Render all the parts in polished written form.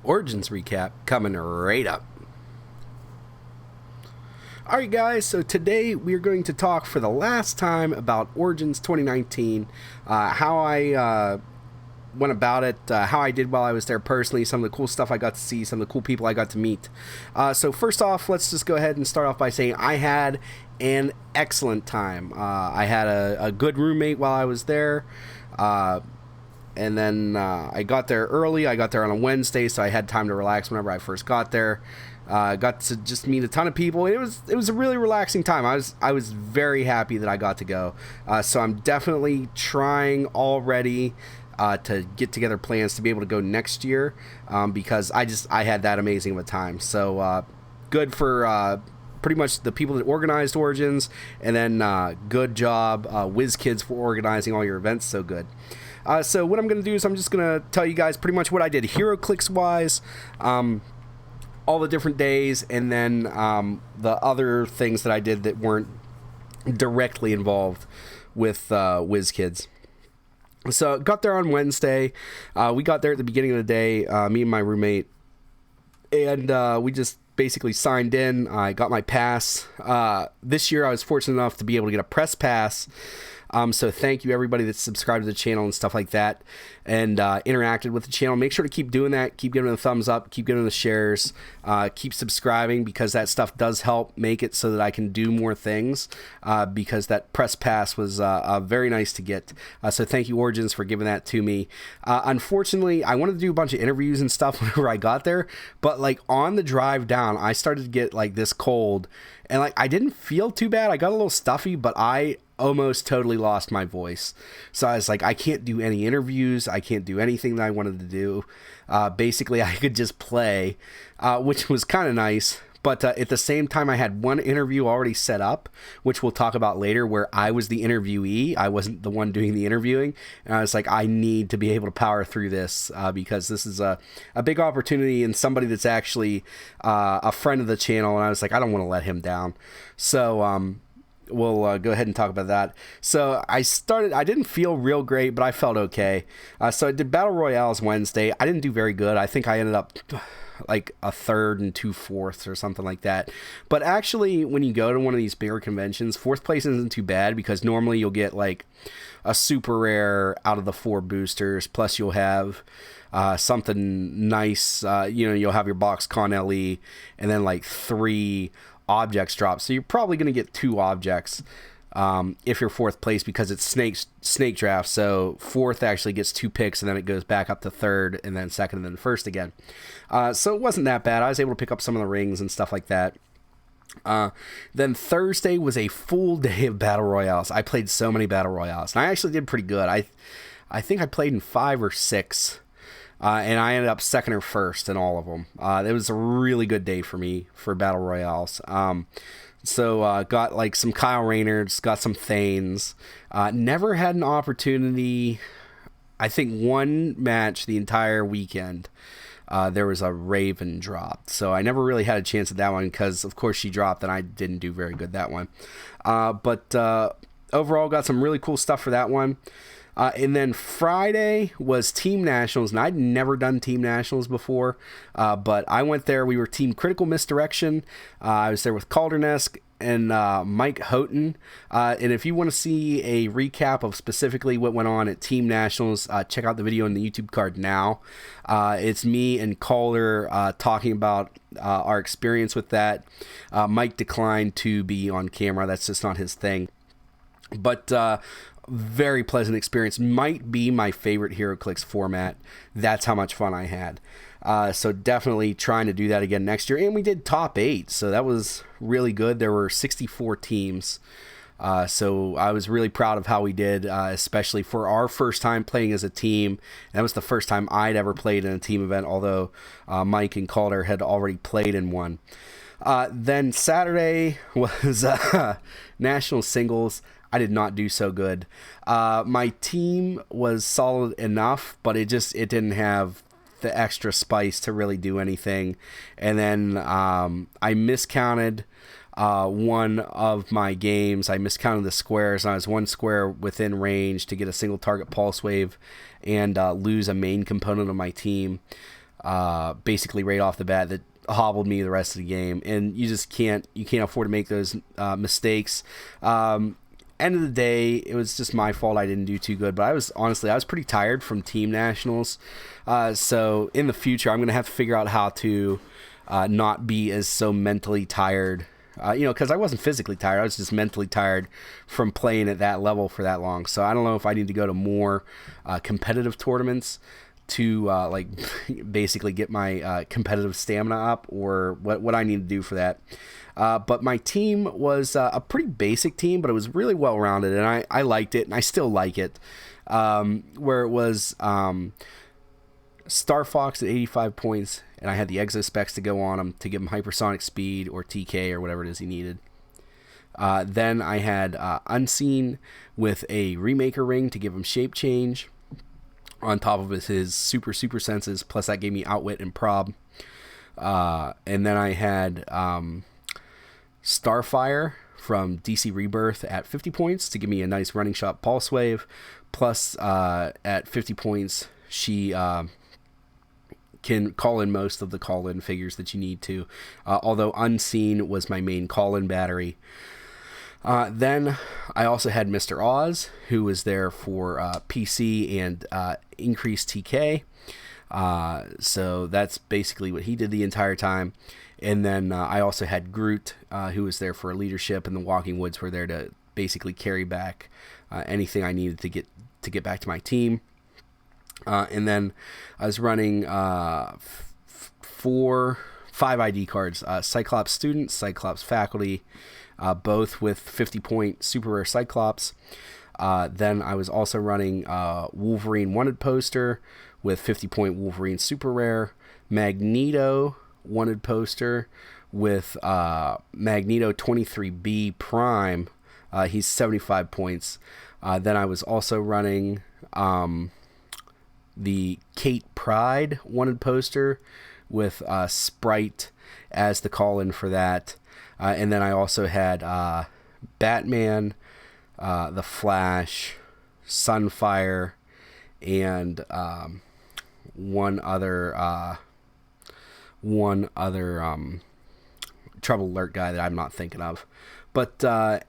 Origins recap coming right up. Alright guys, so today we are going to talk for the last time about Origins 2019, how I went about it, how I did while I was there personally, some of the cool stuff I got to see, some of the cool people I got to meet. So first off, let's just go ahead and start off by saying I had an excellent time. I had a good roommate while I was there. And then I got there early. I got there on a Wednesday, so I had time to relax whenever I first got there. Got to just meet a ton of people. It was a really relaxing time. I was very happy that I got to go. So I'm definitely trying already to get together plans to be able to go next year, because I had that amazing of a time. So good for pretty much the people that organized Origins, and then good job WizKids for organizing all your events so good. So what I'm going to do is I'm just going to tell you guys pretty much what I did Heroclix wise, all the different days, and then the other things that I did that weren't directly involved with WizKids. So got there on Wednesday. We got there at the beginning of the day, me and my roommate, and we just basically signed in. I got my pass. This year I was fortunate enough to be able to get a press pass. So thank you everybody that's subscribed to the channel and stuff like that, and interacted with the channel. Make sure to keep doing that. Keep giving it a thumbs up. Keep giving it the shares. Keep subscribing, because that stuff does help make it so that I can do more things, because that press pass was very nice to get. So thank you, Origins, for giving that to me. Unfortunately, I wanted to do a bunch of interviews and stuff whenever I got there, but like on the drive down, I started to get like this cold, and like I didn't feel too bad. I got a little stuffy, but I almost totally lost my voice. So I was like, I can't do any interviews. I can't do anything that I wanted to do. Basically, I could just play, which was kind of nice. But at the same time, I had one interview already set up, which we'll talk about later, where I was the interviewee. I wasn't the one doing the interviewing. And I was like, I need to be able to power through this, because this is a big opportunity, and somebody that's actually a friend of the channel. And I was like, I don't want to let him down. So we'll go ahead and talk about that. So I didn't feel real great, but I felt okay. So I did Battle Royales Wednesday. I didn't do very good. I think I ended up like a third and 2/4 or something like that. But actually, when you go to one of these bigger conventions, fourth place isn't too bad, because normally you'll get like a super rare out of the 4 boosters, plus you'll have something nice. You'll have your box con LE, and then like 3 objects drop. So you're probably going to get 2 objects if you're fourth place, because it's snake draft. So fourth actually gets 2 picks, and then it goes back up to third, and then second, and then first again. So it wasn't that bad. I was able to pick up some of the rings and stuff like that. Then Thursday was a full day of battle royales. I played so many battle royales, and I actually did pretty good. I think I played in 5 or 6. And I ended up second or first in all of them. It was a really good day for me for battle royales. So got like some Kyle Raynords, got some Thanes. Never had an opportunity. I think one match the entire weekend, there was a Raven drop. So I never really had a chance at that one, because of course she dropped, and I didn't do very good that one. But overall, got some really cool stuff for that one. And then Friday was Team Nationals, and I'd never done Team Nationals before, but I went there. We were Team Critical Misdirection. I was there with Caldernesk and Mike Houghton. And if you want to see a recap of specifically what went on at Team Nationals, check out the video in the YouTube card now. It's me and Calder talking about our experience with that. Mike declined to be on camera. That's just not his thing. But very pleasant experience. Might be my favorite Heroclix format. That's how much fun I had. So definitely trying to do that again next year. And we did top 8, so that was really good. There were 64 teams. So I was really proud of how we did, especially for our first time playing as a team. That was the first time I'd ever played in a team event, although Mike and Calder had already played in one. Then Saturday was national singles. I did not do so good. My team was solid enough, but it didn't have the extra spice to really do anything. And then I miscounted one of my games. I miscounted the squares, and I was 1 square within range to get a single target pulse wave and lose a main component of my team. basically right off the bat that hobbled me the rest of the game, and you can't afford to make those mistakes. End of the day, it was just my fault. I didn't do too good, but I was pretty tired from team nationals. So in the future, I'm gonna have to figure out how to not be as so mentally tired. Because I wasn't physically tired, I was just mentally tired from playing at that level for that long. So I don't know if I need to go to more competitive tournaments to basically get my competitive stamina up, or what I need to do for that. But my team was a pretty basic team, but it was really well rounded, and I liked it, and I still like it. Where it was Star Fox at 85 points, and I had the exo specs to go on him to give him hypersonic speed or TK or whatever it is he needed. Then I had Unseen with a Remaker ring to give him shape change on top of his super senses, plus that gave me Outwit and Prob. And then I had Starfire from DC Rebirth at 50 points to give me a nice running shot pulse wave, plus at 50 points she can call in most of the call-in figures that you need to, although Unseen was my main call-in battery. Then I also had Mr. Oz, who was there for PC and increased TK. So that's basically what he did the entire time. And then I also had Groot, who was there for leadership, and the Walking Woods were there to basically carry back anything I needed to get back to my team. And then I was running 5 ID cards: Cyclops student, Cyclops faculty, both with 50-point super rare Cyclops. Then I was also running Wolverine wanted poster with 50-point Wolverine super rare, Magneto wanted poster with Magneto 23B Prime. He's 75 points. Then I was also running the Kate Pride wanted poster with Sprite as the call-in for that. And then I also had Batman, the Flash, Sunfire, and one other Trouble Alert guy that I'm not thinking of. But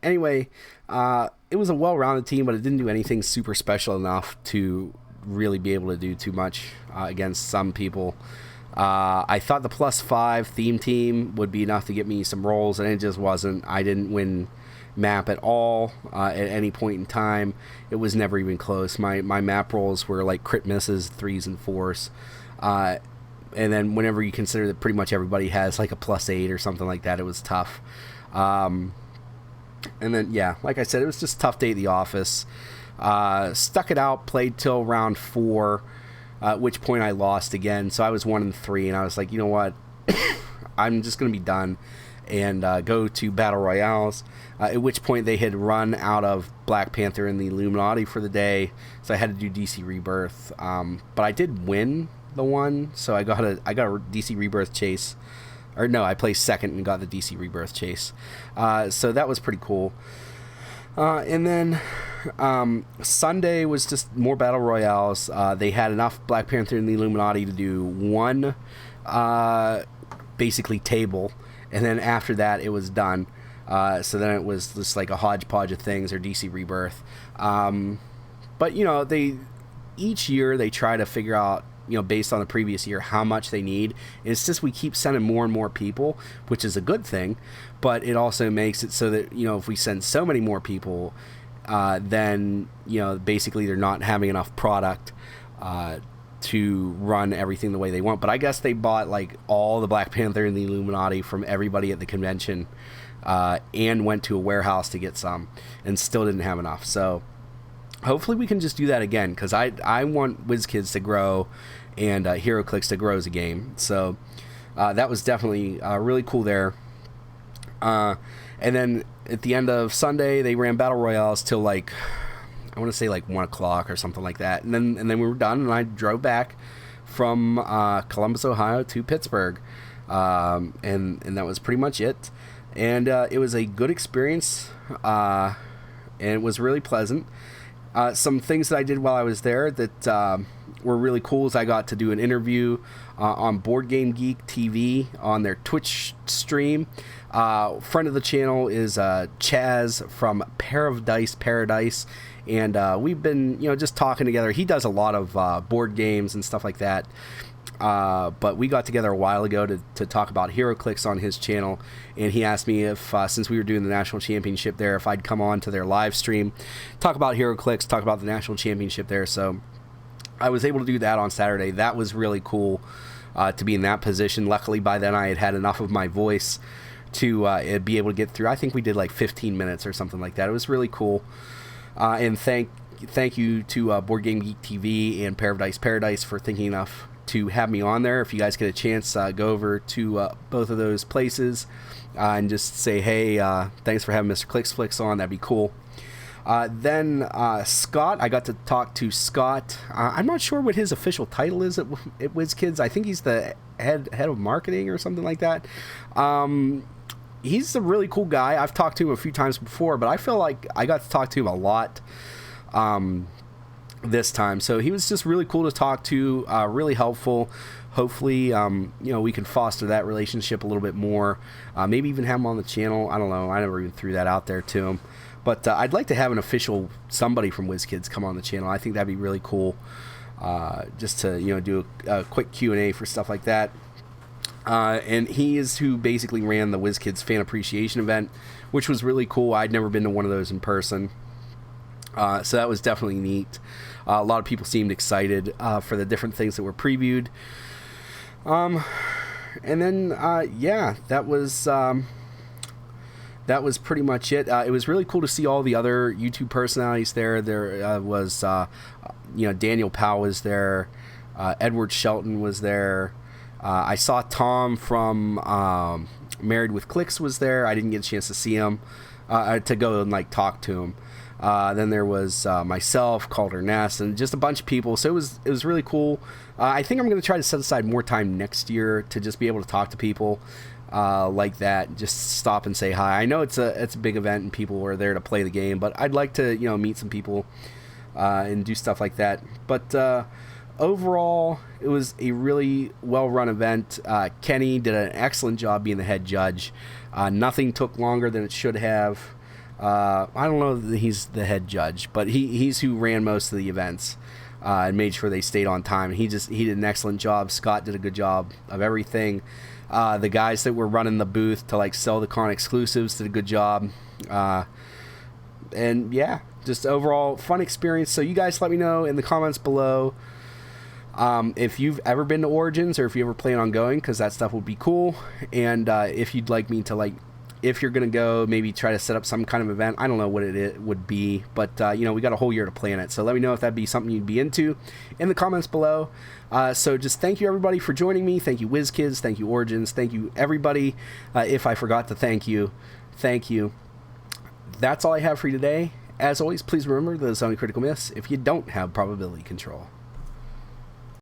anyway, it was a well-rounded team, but it didn't do anything super special enough to really be able to do too much against some people. I thought the +5 theme team would be enough to get me some rolls, and it just wasn't. I didn't win map at all at any point in time. It was never even close. My map rolls were like crit misses, 3s and 4s. And then whenever you consider that pretty much everybody has like a +8 or something like that, it was tough. And then, yeah, like I said, it was just a tough day at the office. Stuck it out, played till round 4, at which point I lost again. So I was 1-3, and I was like, you know what? I'm just going to be done and go to Battle Royales, at which point they had run out of Black Panther and the Illuminati for the day, so I had to do DC Rebirth. But I did win the one, so I got a DC Rebirth chase. Or no, I placed second and got the DC Rebirth chase. So that was pretty cool. And then Sunday was just more Battle Royales. They had enough Black Panther and the Illuminati to do one basically table, and then after that it was done. So then it was just like a hodgepodge of things, or DC Rebirth. But each year they try to figure out, based on the previous year, how much they need. And it's just we keep sending more and more people, which is a good thing, but it also makes it so that, if we send so many more people, then, basically they're not having enough product to run everything the way they want. But I guess they bought like all the Black Panther and the Illuminati from everybody at the convention, and went to a warehouse to get some, and still didn't have enough. So hopefully we can just do that again, because I want WizKids to grow and Heroclix to grow as a game. So that was definitely really cool there. And then at the end of Sunday, they ran Battle Royales till like, I want to say like 1 o'clock or something like that. And then we were done, and I drove back from Columbus, Ohio to Pittsburgh. And that was pretty much it. And it was a good experience, and it was really pleasant. Some things that I did while I was there that were really cool is I got to do an interview on Board Game Geek TV on their Twitch stream. Friend of the channel is Chaz from Pair of Dice Paradise, and we've been just talking together. He does a lot of board games and stuff like that. But we got together a while ago to talk about Heroclix on his channel, and he asked me if, since we were doing the national championship there, if I'd come on to their live stream, talk about Heroclix, talk about the national championship there. So I was able to do that on Saturday. That was really cool to be in that position. Luckily, by then I had enough of my voice to be able to get through. I think we did like 15 minutes or something like that. It was really cool. And thank you to Board Game Geek TV and Pair of Dice Paradise for thinking enough to have me on there. If you guys get a chance, go over to both of those places and just say, hey, thanks for having Mr. Clicksflix on. That'd be cool. Then Scott, I got to talk to Scott. I'm not sure what his official title is at WizKids. I think he's the head of marketing or something like that. He's a really cool guy. I've talked to him a few times before, but I feel like I got to talk to him a lot this time. So he was just really cool to talk to, really helpful. Hopefully, we can foster that relationship a little bit more. Maybe even have him on the channel. I don't know. I never even threw that out there to him. But I'd like to have an official somebody from WizKids come on the channel. I think that'd be really cool. Just to do a quick Q&A for stuff like that. And he is who basically ran the WizKids fan appreciation event, which was really cool. I'd never been to one of those in person. So that was definitely neat. A lot of people seemed excited for the different things that were previewed. And then, that was pretty much it. It was really cool to see all the other YouTube personalities there. There was, Daniel Powell was there. Edward Shelton was there. I saw Tom from Married with Clicks was there. I didn't get a chance to see him, to go and talk to him. Then there was myself, Calder Ness, and just a bunch of people. So it was really cool. I think I'm going to try to set aside more time next year to just be able to talk to people like that. Just stop and say hi. I know it's a big event and people are there to play the game, but I'd like to meet some people and do stuff like that. But overall, it was a really well-run event. Kenny did an excellent job being the head judge. Nothing took longer than it should have. I don't know that he's the head judge, but he's who ran most of the events and made sure they stayed on time. He did an excellent job. Scott did a good job of everything. The guys that were running the booth to sell the con exclusives did a good job. And yeah, just overall fun experience. So you guys let me know in the comments below if you've ever been to Origins or if you ever plan on going, because that stuff would be cool. And if you'd like me to if you're going to go, maybe try to set up some kind of event. I don't know what it would be, but, we got a whole year to plan it. So let me know if that'd be something you'd be into in the comments below. So just thank you, everybody, for joining me. Thank you, WizKids. Thank you, Origins. Thank you, everybody. If I forgot to thank you, thank you. That's all I have for you today. As always, please remember that it's only critical miss if you don't have probability control.